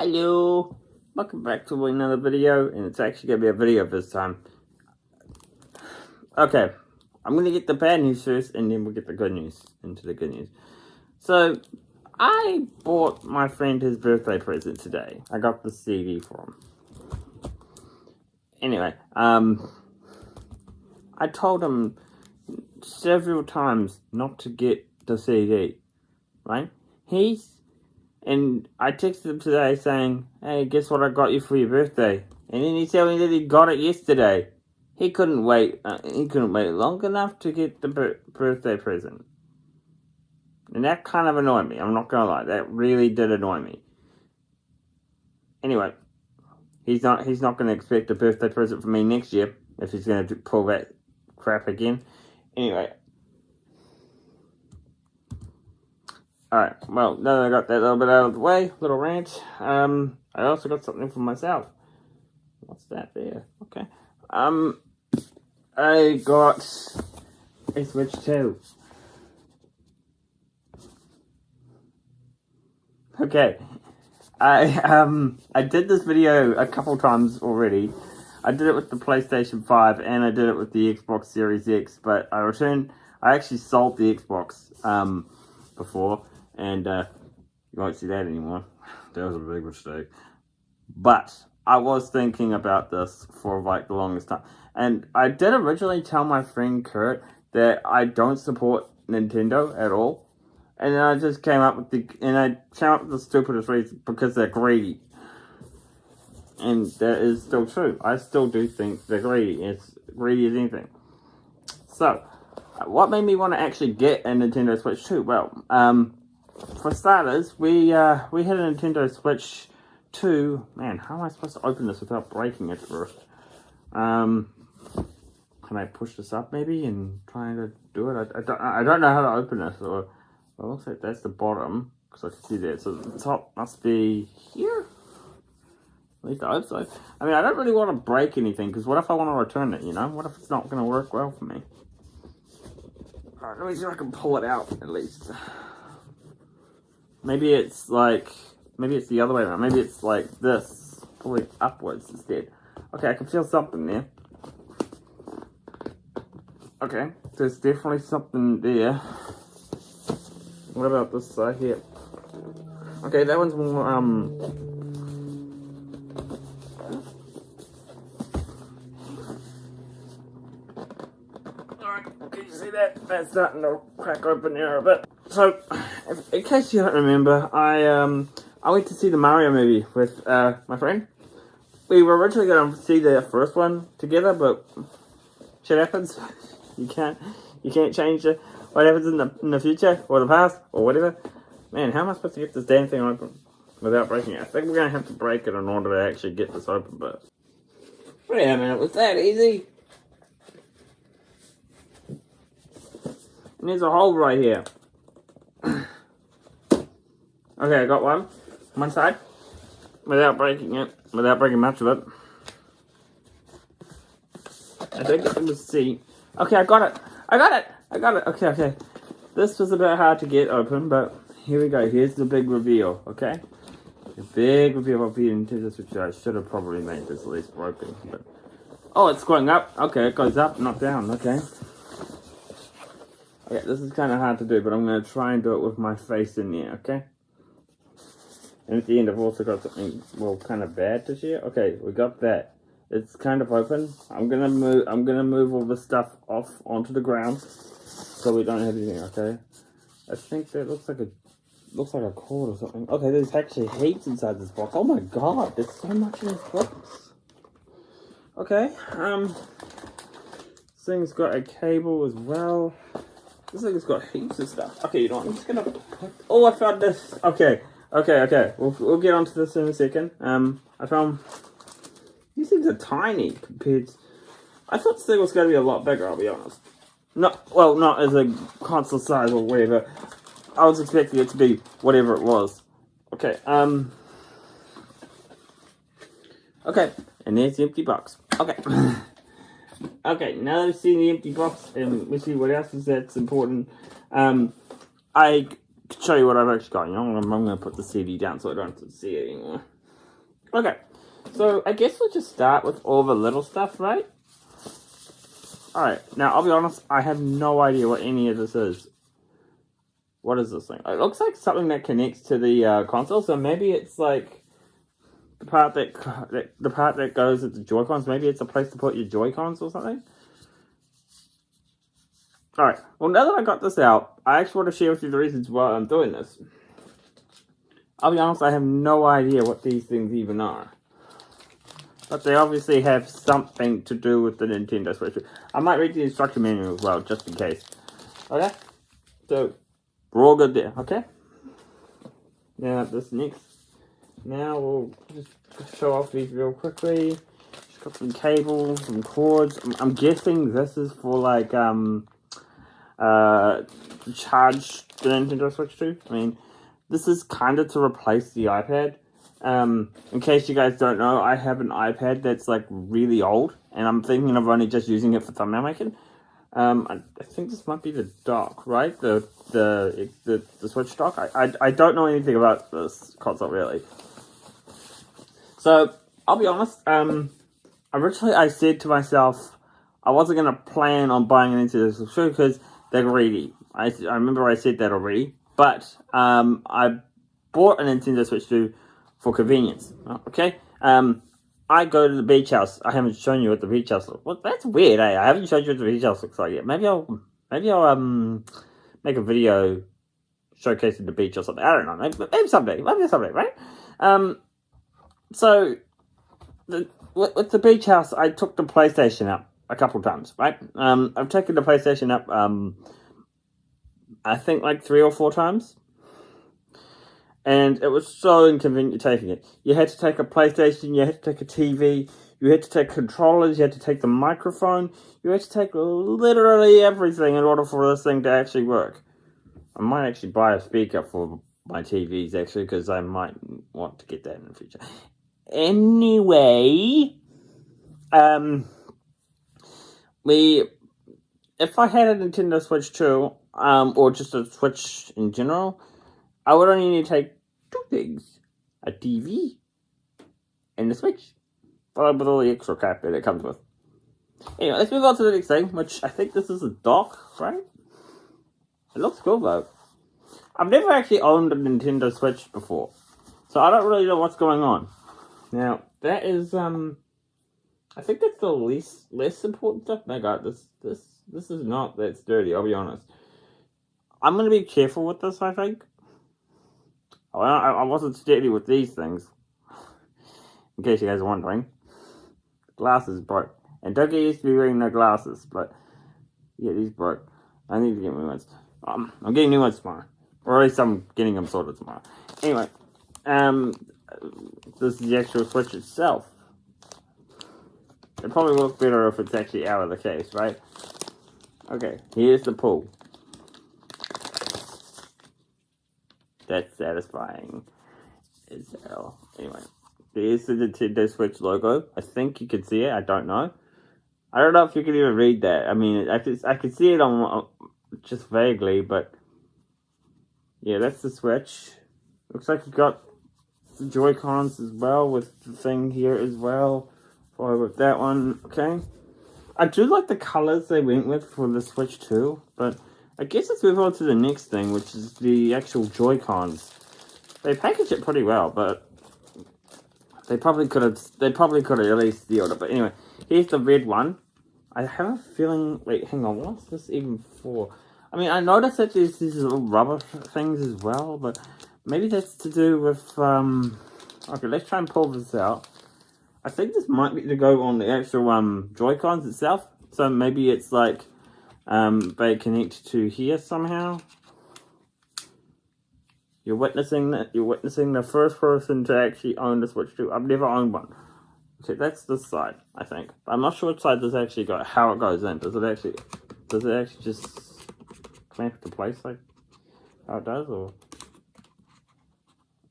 Hello, welcome back to another video, and it's actually going to be a video this time. Okay, I'm going to get the bad news first, and then we'll get the good news into the good news. So, I bought my friend his birthday present today. I got the CD for him. Anyway, I told him several times not to get the CD, right? And I texted him today saying, hey, guess what I got you for your birthday? And then he told me that he got it yesterday. He couldn't wait. He couldn't wait long enough to get the birthday present. And that kind of annoyed me. I'm not going to lie. That really did annoy me. Anyway, he's not going to expect a birthday present from me next year if he's going to pull that crap again. Anyway. Alright, well, now that I got that little bit out of the way, little rant, I also got something for myself. What's that there? Okay. I got a Switch 2. Okay. I did this video a couple times already. I did it with the PlayStation 5 and I did it with the Xbox Series X, but I actually sold the Xbox, before. And you won't see that anymore. That was a big mistake. But I was thinking about this for like the longest time. And I did originally tell my friend Kurt that I don't support Nintendo at all. And then I just came up with the stupidest reason, because they're greedy. And that is still true. I still do think they're greedy. It's greedy as anything. So, what made me want to actually get a Nintendo Switch 2? Well, for starters, we had a Nintendo Switch 2. Man, how am I supposed to open this without breaking it first? Can I push this up maybe and try to do it? I don't know how to open this. Or it looks like that's the bottom, because I can see that. So the top must be here. At least I hope so. I mean, I don't really want to break anything, because what if I want to return it? You know, what if it's not going to work well for me? Alright, let me see if I can pull it out at least. Maybe it's the other way around. Maybe it's like this, pulling upwards instead. Okay, I can feel something there. Okay, there's definitely something there. What about this side here? Okay, that one's more, Alright, can you see that? That's starting to crack open there a bit. So, in case you don't remember, I went to see the Mario movie with my friend. We were originally going to see the first one together, but shit happens. You can't change what happens in the future or the past or whatever. Man, how am I supposed to get this damn thing open without breaking it? I think we're going to have to break it in order to actually get this open. But wait a minute, was that easy? And there's a hole right here. Okay, I got one side, without breaking much of it. I think it was C. Okay, I got it. Okay. This was a bit hard to get open, but here we go. Here's the big reveal, okay? The big reveal of the Nintendo Switch. I should have probably made this at least broken, but... Oh, it's going up. Okay, it goes up, not down, okay. Okay, this is kind of hard to do, but I'm going to try and do it with my face in there, okay? And at the end, I've also got something, well, kind of bad to share. Okay, we got that. It's kind of open. I'm gonna move all this stuff off onto the ground, so we don't have anything. Okay. I think that looks like a cord or something. Okay, there's actually heaps inside this box. Oh my god, there's so much in this box. Okay. This thing's got a cable as well. This thing's got heaps of stuff. Okay, you know what? I'm just gonna put... Oh, I found this. Okay. We'll get onto this in a second. I found... These things are tiny compared to... I thought this thing was going to be a lot bigger, I'll be honest. Not as a console size or whatever. I was expecting it to be whatever it was. Okay, Okay, and there's the empty box. Okay. Okay, now that I've seen the empty box, and we see what else is that's important, I can show you what I've actually got. You know, I'm going to put the CD down so I don't have to see it anymore. Okay, so I guess we'll just start with all the little stuff, right? Alright, now I'll be honest, I have no idea what any of this is. What is this thing? It looks like something that connects to the console, so maybe it's like the part that goes with the Joy-Cons. Maybe it's a place to put your Joy-Cons or something. Alright, well now that I got this out, I actually want to share with you the reasons why I'm doing this. I'll be honest, I have no idea what these things even are. But they obviously have something to do with the Nintendo Switch. I might read the instruction manual as well, just in case. Okay? So, we're all good there, okay? Now, now we'll just show off these real quickly. Just got some cables, some cords. I'm guessing this is for like, to charge the Nintendo Switch to. I mean, this is kind of to replace the iPad. In case you guys don't know, I have an iPad that's like really old, and I'm thinking of only just using it for thumbnail making. I think this might be the dock, right? The Switch dock. I don't know anything about this console really. So I'll be honest. Originally I said to myself, I wasn't gonna plan on buying an Nintendo Switch because they're greedy. I remember I said that already, but I bought a Nintendo Switch 2 for convenience. Okay. I go to the beach house. I haven't shown you what the beach house looks. Well, that's weird, eh? I haven't shown you what the beach house looks like yet. Maybe I'll make a video showcasing the beach or something. I don't know. Maybe someday. Maybe someday, right? So with the beach house, I took the PlayStation up a couple times, right? I've taken the PlayStation up. I think like 3 or 4 times. And it was so inconvenient taking it. You had to take a PlayStation, you had to take a TV, you had to take controllers, you had to take the microphone, you had to take literally everything in order for this thing to actually work. I might actually buy a speaker for my TVs, actually, because I might want to get that in the future. Anyway, if I had a Nintendo Switch 2, or just a Switch in general, I would only need to take 2 things. A TV and a Switch. Followed with all the extra crap that it comes with. Anyway, let's move on to the next thing, which I think this is a dock, right? It looks cool though. I've never actually owned a Nintendo Switch before, so I don't really know what's going on. Now, that is, I think that's the less important stuff. My god, this is not that sturdy, I'll be honest. I'm gonna be careful with this, I think. I wasn't steady with these things. In case you guys are wondering. Glasses broke. And don't get used to me wearing no glasses, but yeah, these broke. I need to get new ones. I'm getting new ones tomorrow. Or at least I'm getting them sorted tomorrow. Anyway, this is the actual Switch itself. It probably will look better if it's actually out of the case, right? Okay, here's the pull. That's satisfying as hell. Anyway, there's the Nintendo Switch logo. I think you can see it. I don't know. I don't know if you can even read that. I mean, I could see it on just vaguely, but yeah, that's the Switch. Looks like you got the Joy-Cons as well with the thing here as well. Follow with that one. Okay. I do like the colors they went with for the Switch too, but I guess let's move on to the next thing, which is the actual Joy-Cons. They package it pretty well, but they probably could have at least sealed it. But anyway, here's the red one. I have a feeling. Wait, hang on. What's this even for? I mean, I noticed that there's these little rubber things as well, but maybe that's to do with. Okay, let's try and pull this out. I think this might be to go on the actual Joy-Cons itself. So maybe it's like they connect to here somehow. You're witnessing that. You're witnessing the first person to actually own the Switch 2. I've never owned one. Okay, that's this side, I think. I'm not sure which side this actually got. How it goes in. Does it actually just clamp into place like how it does, or?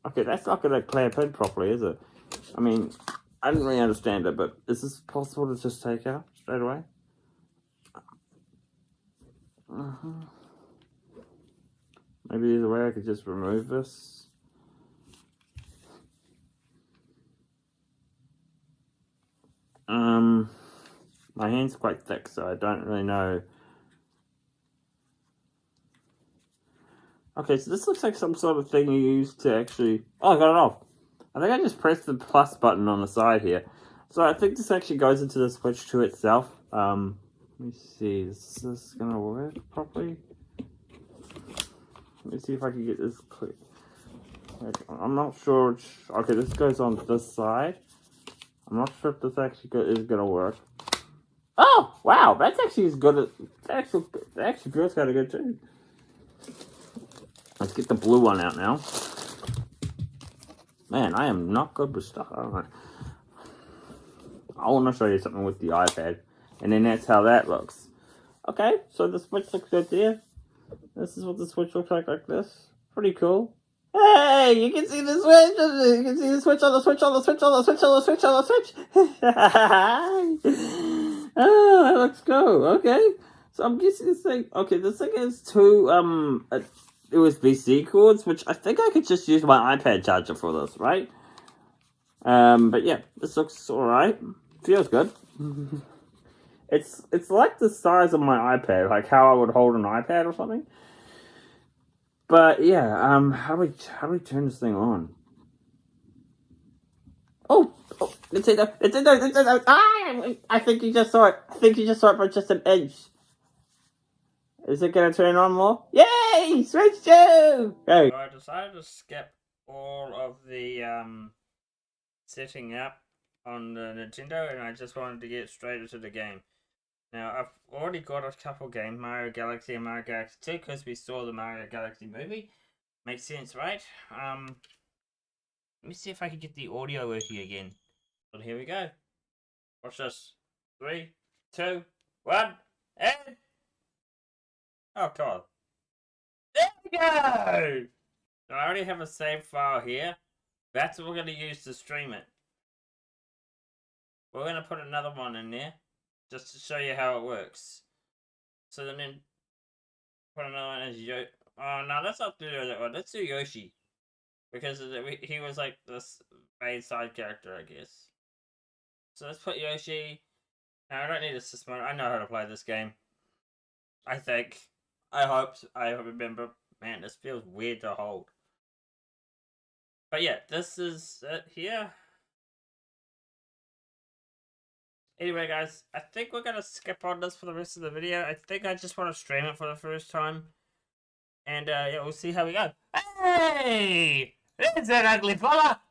Okay, that's not gonna clamp in properly, is it? I mean, I didn't really understand it, but is this possible to just take out straight away? Maybe there's a way I could just remove this. My hand's quite thick, so I don't really know. Okay, so this looks like some sort of thing you use to actually... Oh, I got it off. I think I just pressed the plus button on the side here. So I think this actually goes into the Switch to itself. Let me see. Is this gonna work properly? Let me see if I can get this clear. I'm not sure. Okay, this goes on this side. I'm not sure if this actually is gonna work. Oh, wow, that's actually as good as... That actually feels kind of good too. Let's get the blue one out now. Man, I am not good with stuff. I want to show you something with the iPad. And then that's how that looks. Okay, so the Switch looks good there. This is what the Switch looks like this. Pretty cool. Hey, you can see the Switch. You can see the Switch on the Switch on the Switch on the Switch on the Switch on the Switch. Oh, that looks cool. Okay, so I'm guessing this thing. Okay, this thing has two USB-C cords, which I think I could just use my iPad charger for this, right? But yeah, this looks alright. Feels good. It's like the size of my iPad, like how I would hold an iPad or something. But yeah, how do we turn this thing on? Oh, it's in there. Ah, I think you just saw it. I think you just saw it by just an inch. Is it gonna turn on more? Yay! Switch 2! Go. So I decided to skip all of the setting up on the Nintendo, and I just wanted to get straight into the game. Now, I've already got a couple games, Mario Galaxy and Mario Galaxy 2, because we saw the Mario Galaxy movie. Makes sense, right? Let me see if I can get the audio working again. But here we go. Watch this. 3, 2, 1, and... Oh, God. There we go! So I already have a save file here. That's what we're going to use to stream it. We're going to put another one in there, just to show you how it works. So then put another one as Yoshi. Oh, no, let's not do that one. Let's do Yoshi. Because he was like this main side character, I guess. So let's put Yoshi. Now, I don't need a system. I know how to play this game. I think. I hope. I remember. Man, this feels weird to hold. But yeah, this is it here. Anyway, guys, I think we're going to skip on this for the rest of the video. I think I just want to stream it for the first time. And yeah, we'll see how we go. Hey! It's an ugly fella!